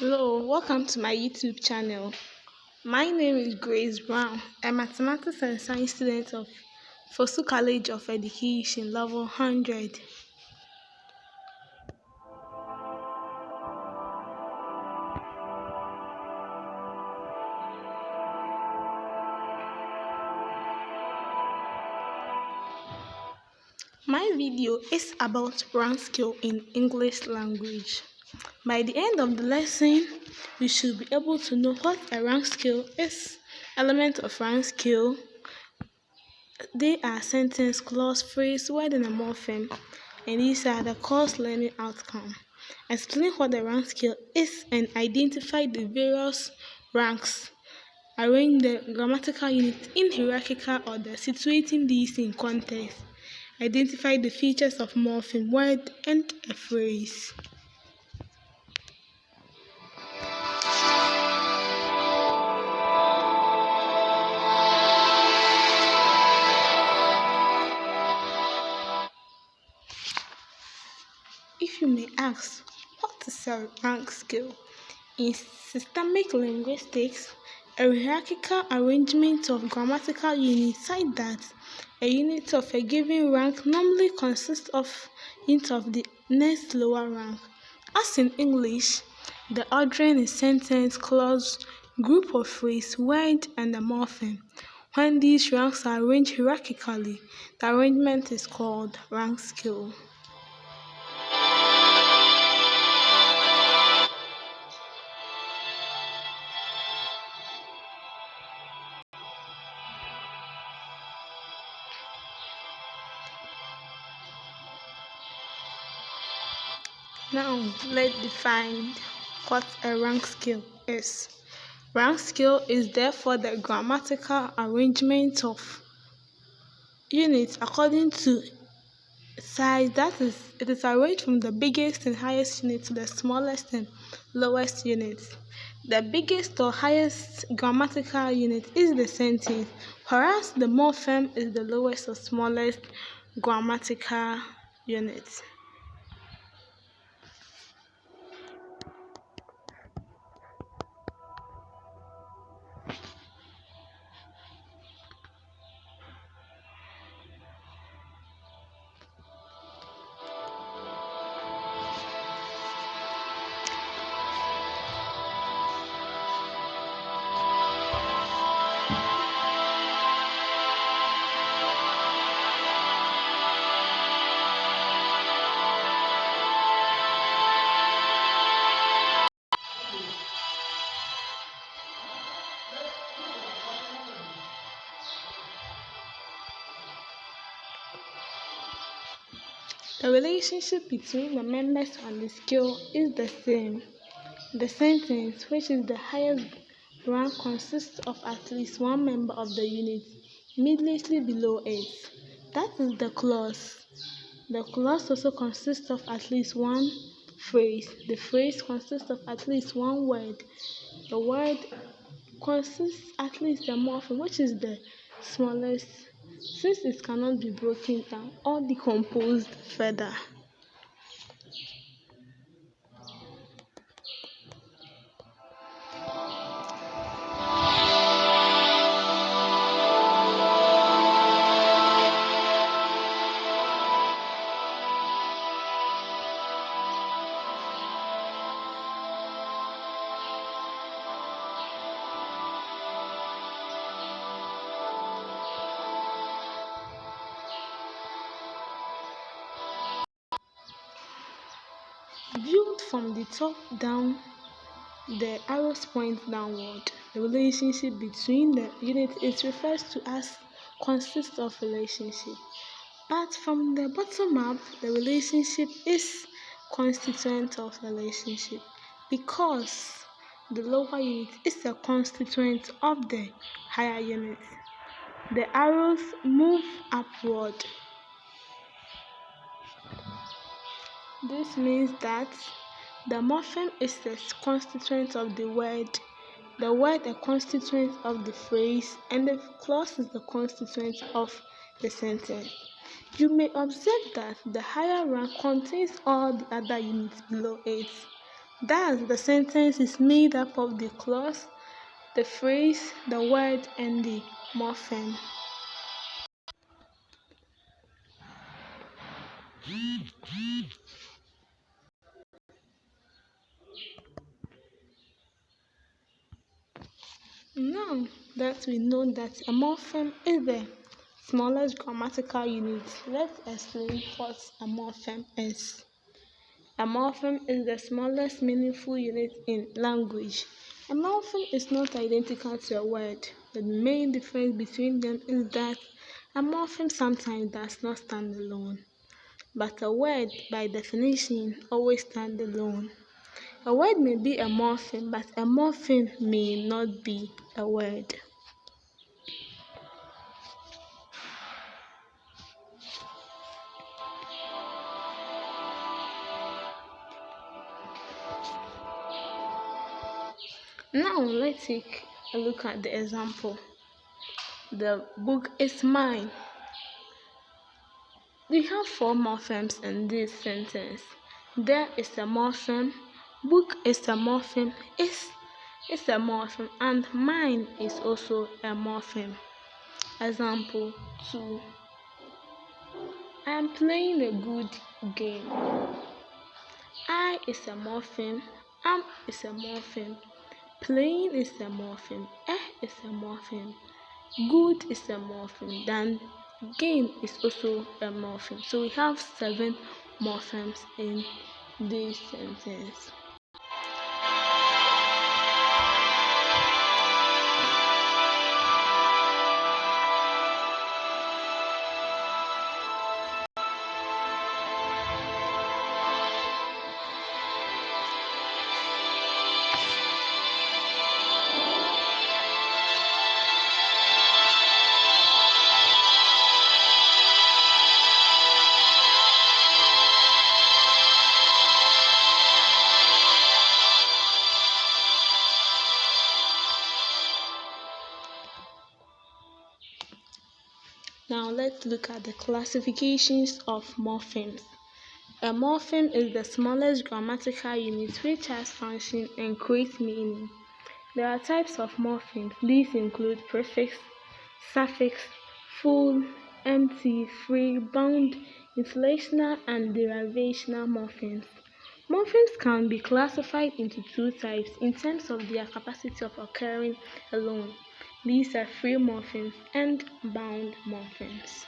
Hello, welcome to my YouTube channel. My name is Grace Brown. I'm a mathematics and science student of Fosu College of Education, level 100. My video is about rank scale in English language. By the end of the lesson, we should be able to know what a rank scale is, element of rank scale. They are sentence, clause, phrase, word, and a morpheme, and these are the course learning outcome. Explain what the rank scale is and identify the various ranks. Arrange the grammatical units in hierarchical order, situating these in context. Identify the features of morpheme, word, and a phrase. If you may ask, what is a rank scale? In systemic linguistics, a hierarchical arrangement of grammatical units such that a unit of a given rank normally consists of units of the next lower rank. As in English, the ordering is sentence, clause, group of phrase, word, and a morpheme. When these ranks are arranged hierarchically, the arrangement is called rank scale. Now, let's define what a rank scale is. Rank scale is therefore the grammatical arrangement of units according to size. That is, it is arranged from the biggest and highest unit to the smallest and lowest units. The biggest or highest grammatical unit is the sentence, whereas the morpheme is the lowest or smallest grammatical unit. The relationship between the members on the scale is the same. The sentence, which is the highest rank, consists of at least one member of the unit immediately below it. That is the clause. The clause also consists of at least one phrase. The phrase consists of at least one word. The word consists at least a morpheme, which is the smallest, since it cannot be broken down or decomposed further. Viewed from the top down, the arrows point downward. The relationship between the units is referred to as consists of relationship. But from the bottom up, the relationship is constituent of relationship because the lower unit is a constituent of the higher unit. The arrows move upward. This means that the morpheme is the constituent of the word a constituent of the phrase, and the clause is the constituent of the sentence. You may observe that the higher rank contains all the other units below it. Thus, the sentence is made up of the clause, the phrase, the word, and the morpheme. Now that we know that a morpheme is the smallest grammatical unit, let's explain what a morpheme is. A morpheme is the smallest meaningful unit in language. A morpheme is not identical to a word. The main difference between them is that a morpheme sometimes does not stand alone, but a word, by definition, always stands alone. A word may be a morpheme, but a morpheme may not be a word. Now let's take a look at the example. The book is mine. We have four morphemes in this sentence. There is a morpheme, book is a morpheme, is a morpheme, and mine is also a morpheme. Example 2. I am playing a good game. I is a morpheme, am is a morpheme, playing is a morpheme, is a morpheme, good is a morpheme, then game is also a morpheme. So we have 7 morphemes in this sentence. Now let's look at the classifications of morphemes. A morpheme is the smallest grammatical unit which has function and creates meaning. There are types of morphemes. These include prefix, suffix, full, empty, free, bound, inflectional, and derivational morphemes. Morphemes can be classified into 2 types in terms of their capacity of occurring alone. These are free morphemes and bound morphemes.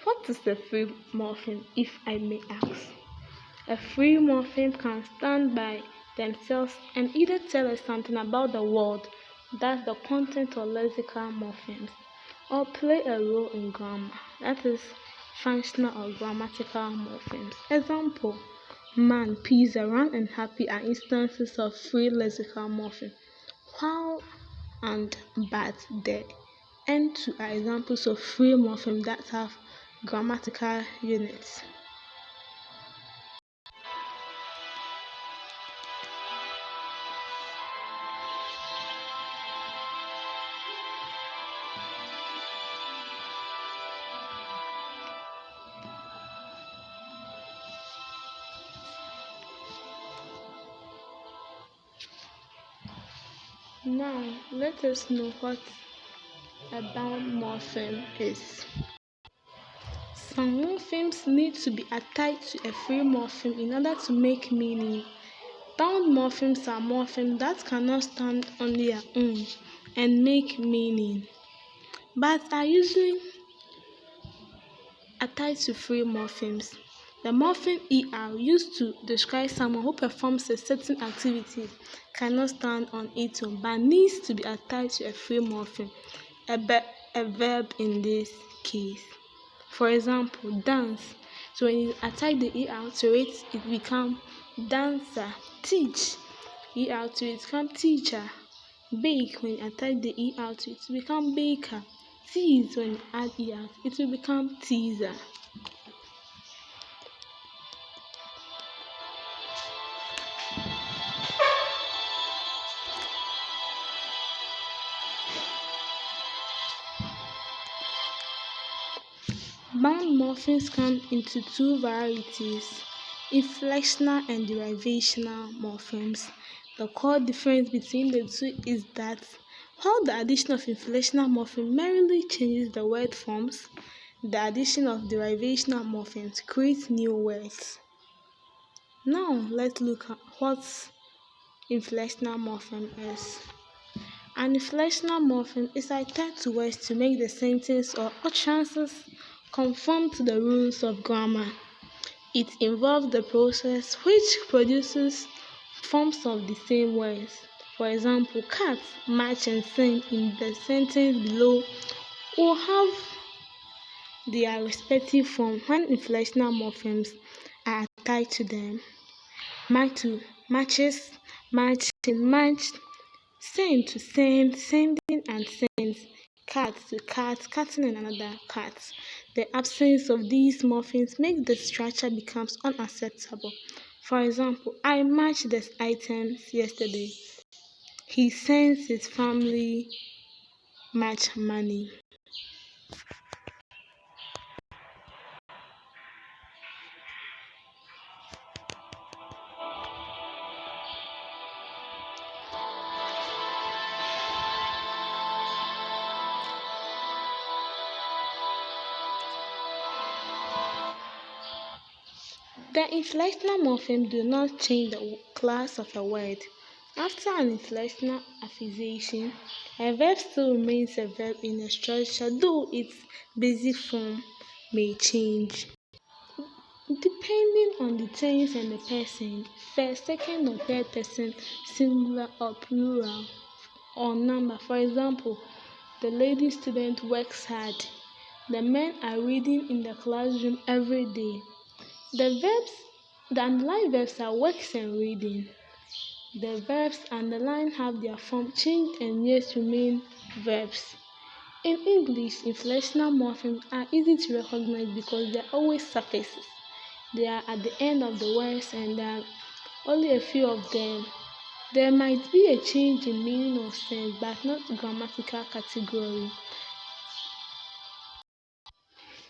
What is a free morpheme, if I may ask? A free morpheme can stand by themselves and either tell us something about the world, that's the content or lexical morphemes, or play a role in grammar, that is functional or grammatical morphemes. Example: man, pizza, run, and happy are instances of free lexical morphemes, while and but, the, and to are examples of free morphemes that have grammatical units. Now, let us know what a bound morpheme is. Some morphemes need to be attached to a free morpheme in order to make meaning. Bound morphemes are morphemes that cannot stand on their own and make meaning, but are usually attached to free morphemes. The morpheme er used to describe someone who performs a certain activity cannot stand on its own but needs to be attached to a free morpheme, a verb in this case. For example, dance. So when you attach the er to it, it becomes dancer. Teach, er to it becomes teacher. Bake, when you attach the er to it, it becomes baker. Tease, when you add er, it will become teaser. Bound morphemes come into two varieties, inflectional and derivational morphemes. The core difference between the two is that while the addition of inflectional morpheme merely changes the word forms, the addition of derivational morphemes creates new words. Now let's look at what inflectional morpheme is. An inflectional morpheme is attached to words to make the sentence or utterances conform to the rules of grammar. It involves the process which produces forms of the same words. For example, cat, match, and sing in the sentence below will have their respective form when inflectional morphemes are attached to them. Match to matches, matching, matched, send to send, sending and sends, cat to cat, catting and another cat. The absence of these morphemes makes the structure becomes unacceptable. For example, I matched the items yesterday. He sends his family much money. The inflectional morphemes do not change the class of a word. After an inflectional affixation, a verb still remains a verb in a structure, though its basic form may change. Depending on the tense and the person, first, second, or third person, singular or plural, or number. For example, the lady student works hard. The men are reading in the classroom every day. The underlined verbs are works and reading. The verbs underlined have their form changed and yet remain verbs. In English, inflectional morphemes are easy to recognize because they are always suffixes. They are at the end of the words and there are only a few of them. There might be a change in meaning or sense, but not grammatical category.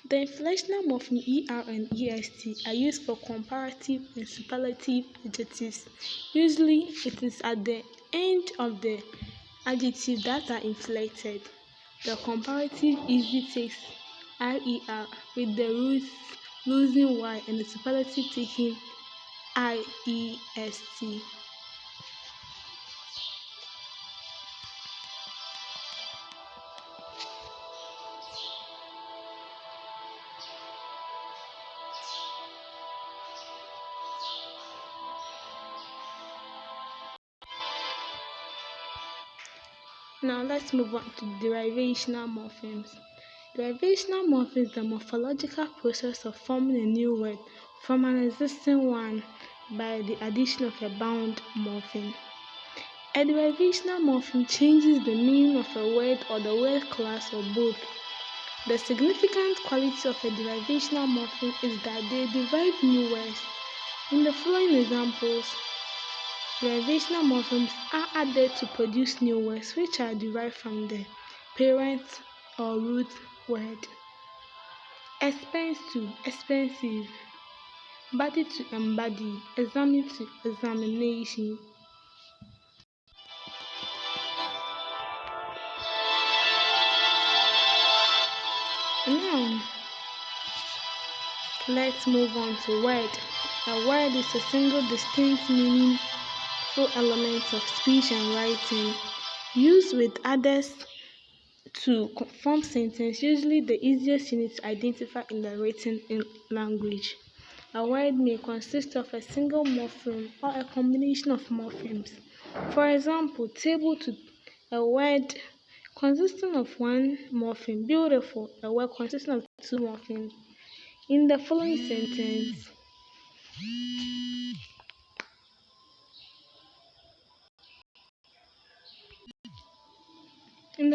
The inflectional morpheme er and est are used for comparative and superlative adjectives. Usually, it is at the end of the adjective that are inflected. The comparative easily takes er with the roots losing y and the superlative taking iest. Now let's move on to derivational morphemes. Derivational morphem is the morphological process of forming a new word from an existing one by the addition of a bound morpheme. A derivational morpheme changes the meaning of a word or the word class or both. The significant quality of a derivational morpheme is that they derive new words. In the following examples, derivational morphemes are added to produce new words which are derived from the parent or root word. Expense to expensive, body to embody, examine to examination. Now, let's move on to word. A word is a single distinct meaningful element of speech and writing, used with others to form sentence, usually the easiest unit to identify in the written language. A word may consist of a single morpheme or a combination of morphemes. For example, table to a word consisting of one morpheme, beautiful, a word consisting of two morphemes. In the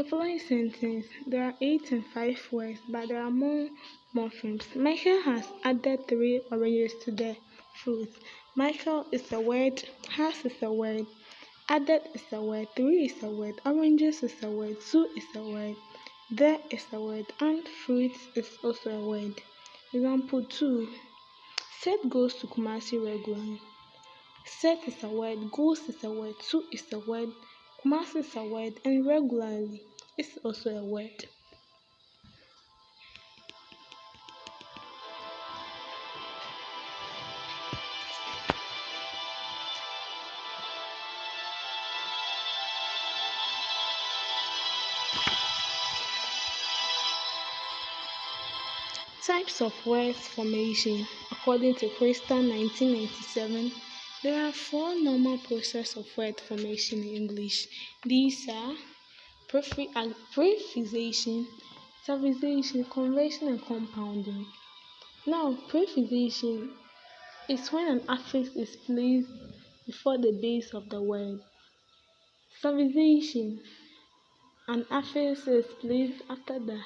following sentence, there are 8 and 5 words, but there are more morphemes. Michael has added 3 oranges to the fruit. Michael is a word, has is a word, added is a word, 3 is a word, oranges is a word, 2 is a word. There is a word, and fruit is also a word. Example 2. Seth goes to Kumasi regularly. Seth is a word, goes is a word, to is a word, Kumasi is a word, and regularly is also a word. Types of words formation. According to Crystal 1997, there are four normal processes of word formation in English. These are prefixation, suffixation, conversion, and compounding. Now, prefixation is when an affix is placed before the base of the word. Suffixation, an affix is placed after the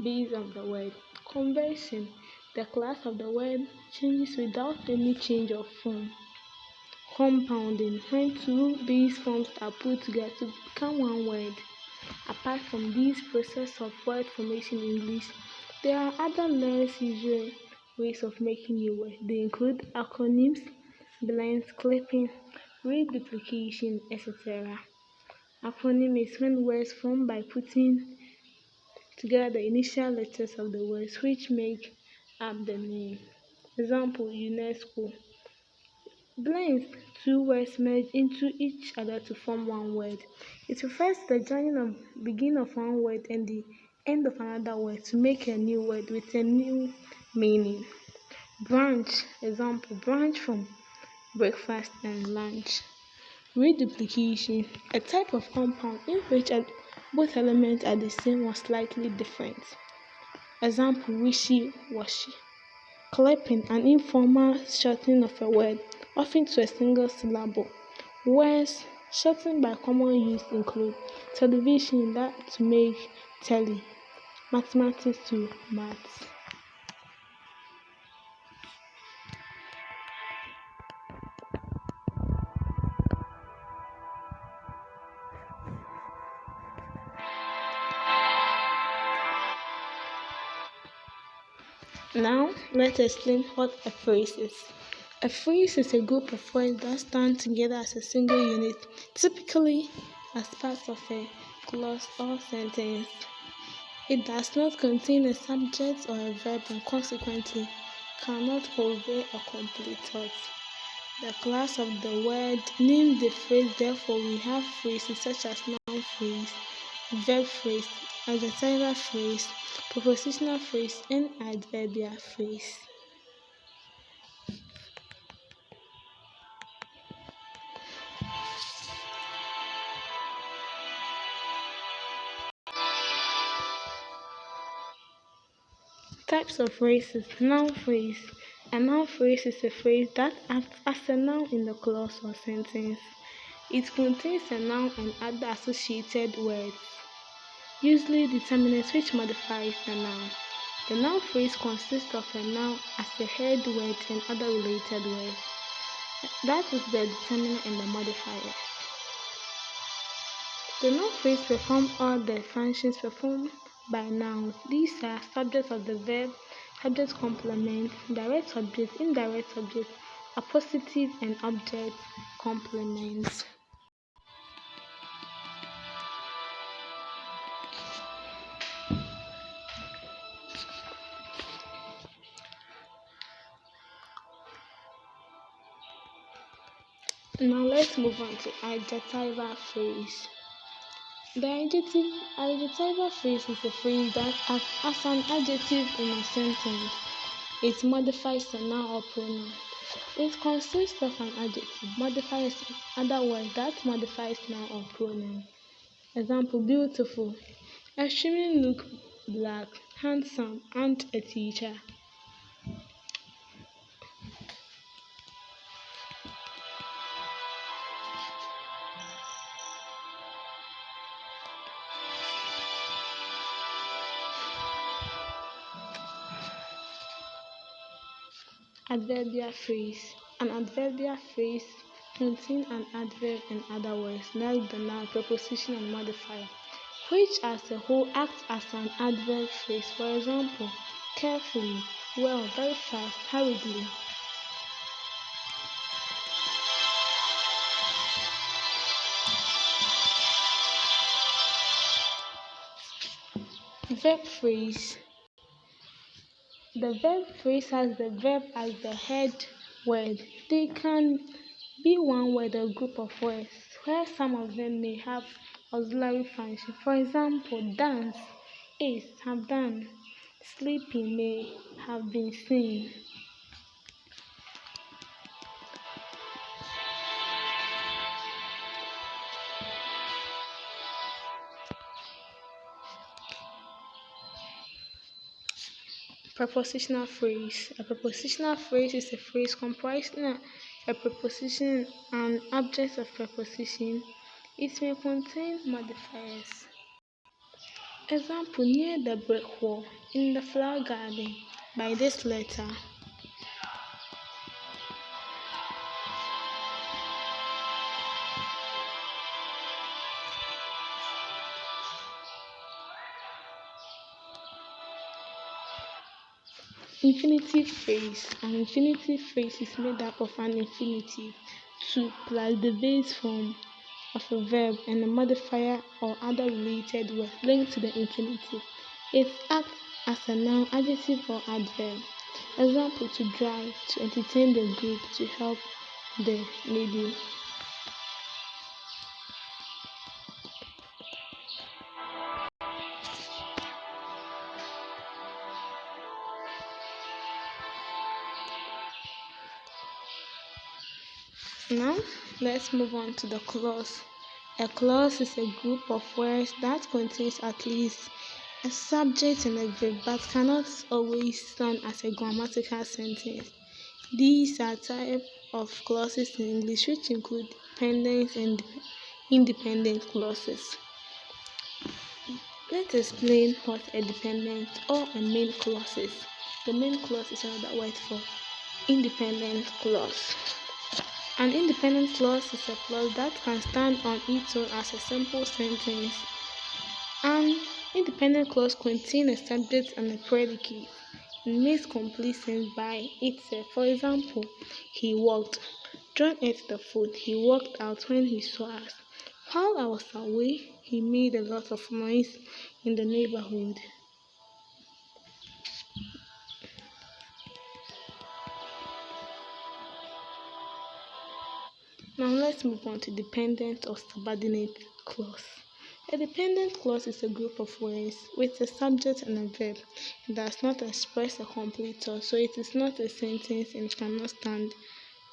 base of the word. Conversion, the class of the word changes without any change of form. Compounding, when two base forms are put together to become one word. Apart from these processes of word formation in English, there are other less usual ways of making new words. They include acronyms, blends, clipping, reduplication, etc. Acronym is when words formed by putting together the initial letters of the words which make up the name. Example, UNESCO. Blends, two words merge into each other to form one word. It refers to the joining of beginning of one word and the end of another word to make a new word with a new meaning. Branch, example, branch from breakfast and lunch. Reduplication, a type of compound in which both elements are the same or slightly different. Example, wishy-washy. Clipping, an informal shortening of a word, often to a single syllable. Words shortened by common use include television, that to make telly, mathematics to maths. Now, let's explain what a phrase is. A phrase is a group of words that stand together as a single unit, typically as part of a clause or sentence. It does not contain a subject or a verb and consequently cannot convey a complete thought. The class of the word named the phrase, therefore we have phrases such as noun phrase, verb phrase, adjectival phrase, prepositional phrase, and adverbial phrase. Types of phrases. Noun phrase. A noun phrase is a phrase that acts as a noun in the clause or sentence. It contains a noun and other associated words, usually determinants which modifies the noun. The noun phrase consists of a noun as the head word and other related words. That is the determinant and the modifiers. The noun phrase performs all the functions performed by nouns. These are subject of the verb, subject complement, direct subject, indirect subject, appositive, and object complements. Now let's move on to adjectival phrase. The adjectival phrase is a phrase that acts as an adjective in a sentence. It modifies a noun or pronoun. It consists of an adjective modifies other word that modifies noun or pronoun. Example, beautiful. Extremely look black, handsome, and a teacher. Adverbial phrase. An adverbial phrase contains an adverb and other words like the noun, preposition, and modifier. which as a whole acts as an adverb phrase. For example, carefully, well, very fast, hurriedly. Verb phrase. The verb phrase has the verb as the head word. They can be one word or group of words where some of them may have auxiliary function. For example, dance is have done. Sleeping may have been seen. Prepositional phrase. A prepositional phrase is a phrase comprising a preposition and object of preposition. It may contain modifiers. Example, near the brick wall, in the flower garden, by this letter. Infinitive phrase. An infinitive phrase is made up of an infinitive, to plus the base form of a verb and a modifier or other related word linked to the infinitive. It acts as a noun, adjective, or adverb. Example, to drive, to entertain the group, to help the needy. Now, let's move on to the clause. A clause is a group of words that contains at least a subject and a verb but cannot always stand as a grammatical sentence. These are types of clauses in English which include dependent and independent clauses. Let's explain what a dependent or a main clause is. The main clause is another word for independent clause. An independent clause is a clause that can stand on its own as a simple sentence. An independent clause contains a subject and a predicate. It makes complete sense by itself. For example, he walked. John ate the food. He walked out when he saw us. While I was away, he made a lot of noise in the neighborhood. Now let's move on to dependent or subordinate clause. A dependent clause is a group of words with a subject and a verb. It does not express a complete thought, so it is not a sentence and cannot stand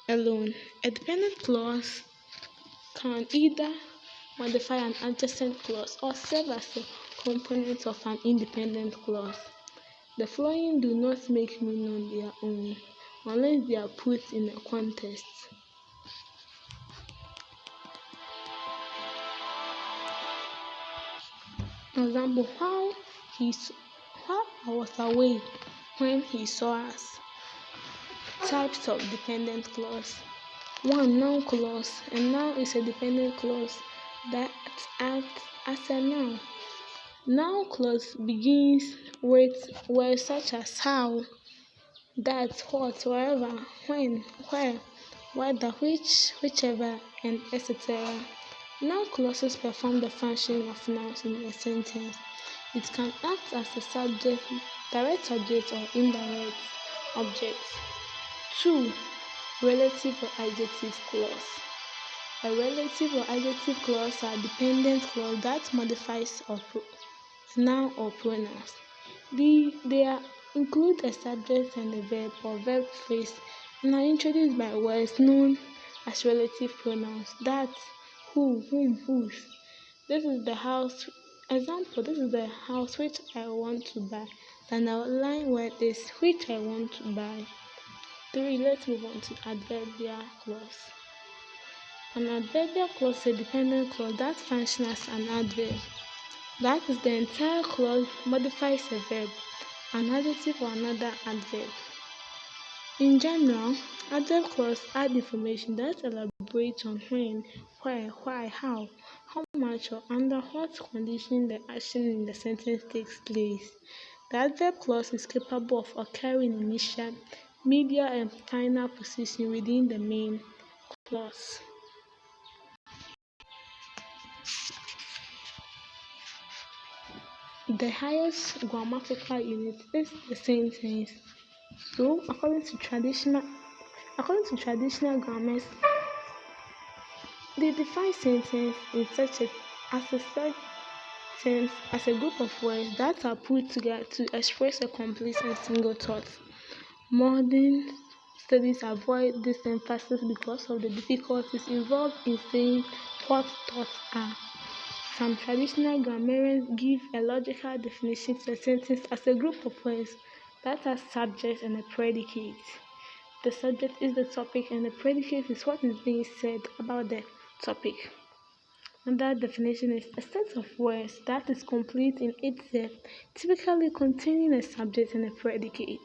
alone. A dependent clause can either modify an adjacent clause or serve as a component of an independent clause. The following do not make meaning on their own unless they are put in a context. Example, while I was away when he saw us. Types of dependent clause. 1. Noun clause. A noun is a dependent clause that acts as a noun. Noun clause begins with words such as how, that, what, wherever, when, where, whether, which, whichever, and etc. Noun clauses perform the function of nouns in a sentence. It can act as a subject, direct object, or indirect object. 2. Relative or adjective clause. A relative or adjective clause are dependent clause that modifies a noun or pronouns. They include a subject and a verb or verb phrase and are introduced by words known as relative pronouns. That, who, whom, whose. This is the house. Example, this is the house which I want to buy. Then the line word is which I want to buy. 3. Let's move on to adverbial clause. An adverbial clause is a dependent clause that functions as an adverb. That is, the entire clause modifies a verb, an adjective, or another adverb. In general, adverb clauses add information that elaborates on when, where, why, how much, or under what condition the action in the sentence takes place. The adverb clause is capable of occurring in initial, medial, and final position within the main clause. The highest grammatical unit is the sentence. So, according to traditional grammars, they define sentence in such as a sentence as a group of words that are put together to express a complete and single thought. Modern studies avoid this emphasis because of the difficulties involved in saying what thoughts are. Some traditional grammarians give a logical definition to a sentence as a group of words that has subject and a predicate. The subject is the topic and the predicate is what is being said about the topic. Another definition is a set of words that is complete in itself, typically containing a subject and a predicate,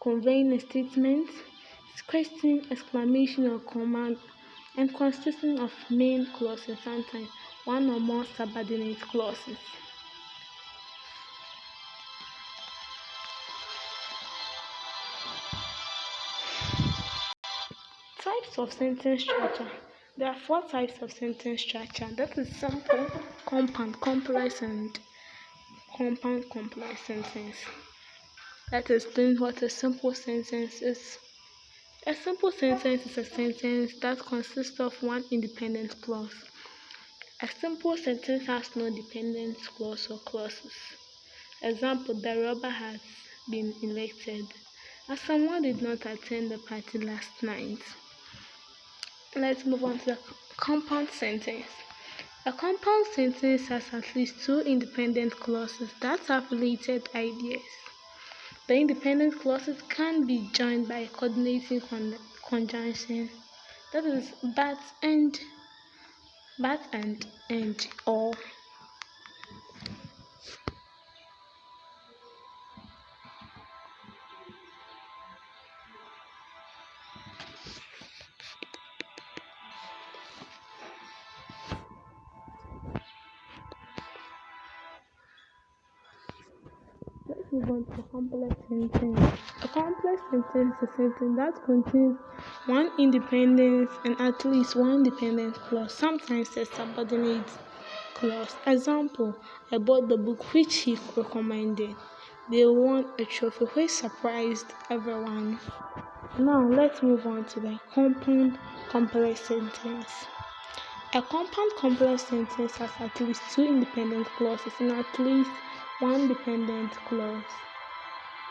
conveying a statement, question, exclamation, or command, and consisting of main clauses, sometimes one or more subordinate clauses. Types of sentence structure. There are 4 types of sentence structure. That is simple, compound, complex, and compound complex sentence. That explains what a simple sentence is. A simple sentence is a sentence that consists of one independent clause. A simple sentence has no dependent clause or clauses. Example, the robber has been elected, as someone did not attend the party last night. Let's move on to the compound sentence. A compound sentence has at least 2 independent clauses that have related ideas. The independent clauses can be joined by a coordinating conjunction, that is but and or. Let's move on to a complex sentence. A complex sentence is a sentence that contains one independent and at least one dependent clause, sometimes a subordinate clause. Example, I bought the book which he recommended. They won a trophy which surprised everyone. Now let's move on to the compound complex sentence. A compound complex sentence has at least 2 independent clauses and at least one dependent clause.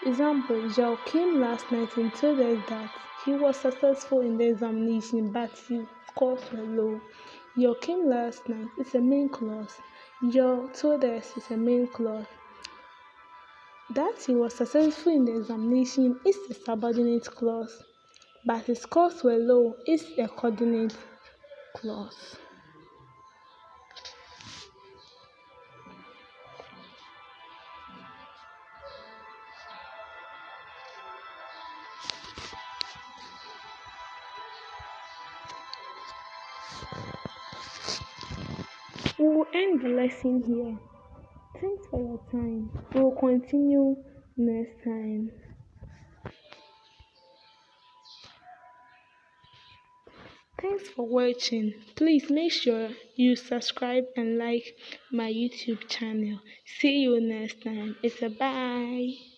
Example, Zhao came last night and told us that he was successful in the examination but his scores were low. Zhao came last night is a main clause. Zhao told us is a main clause. That he was successful in the examination is a subordinate clause, but his scores were low is a coordinate clause. We will end the lesson here. Thanks for your time. We will continue next time. Thanks for watching. Please make sure you subscribe and like my YouTube channel. See you next time. It's a bye.